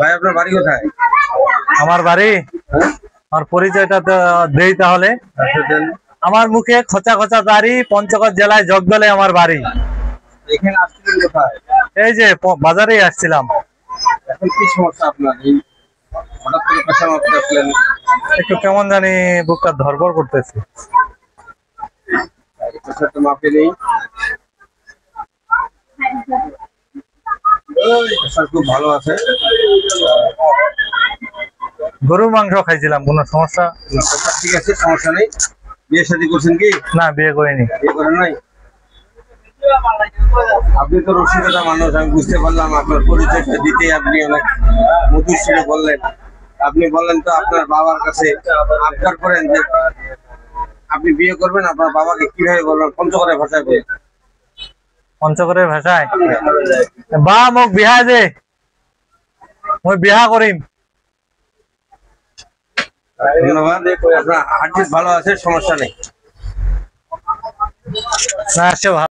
ভাই আপনার বাড়ি কোথায়? আমার বাড়ি, আমার পরিচয়টা তো দেই তাহলে। আমার মুখে খোঁচা খোঁচা দাড়ি, পঞ্চগড় জেলায় জগদলে আমার বাড়ি। এখানে আসছিলেন কোথায়? এই যে বাজারেই আসছিলাম। এখন কি সমস্যা আপনার? এই হঠাৎ করে পেশা মারতে আসলেন? একটু কেমন জানি বুকটা ধরপড় করতেছে। পেশা তো মাপে নেই, পেশা খুব ভালো আছে। গরুর মাংস খাইছিলাম, কোনো সমস্যা? পেশা ঠিক আছে, সমস্যা নেই। বিয়ে শাদী করছেন কি? না, বিয়ে করিনি। বিয়ে করেন নাই? আপনি তো রসিকতা মানুষ, আমি বুঝতে পারলাম। আপনার পরিচয়টা দিতে আপনি অনেক মধুর সুরে বললেন। আপনি বললেন তো আপনার বাবার কাছে আবদার করেন যে আপনি বিয়ে করবেন, আপনার বাবাকে কিভাবে বলবেন? পঞ্চগড়ের ভাষায় বলেন। পঞ্চগড়ের ভাষায় বা মোক বিহা দে, মই বিহা করিম। ধন্যবাদ। আপনার হার্টবিট ভালো আছে, সমস্যা নেই। না, সে ভালো।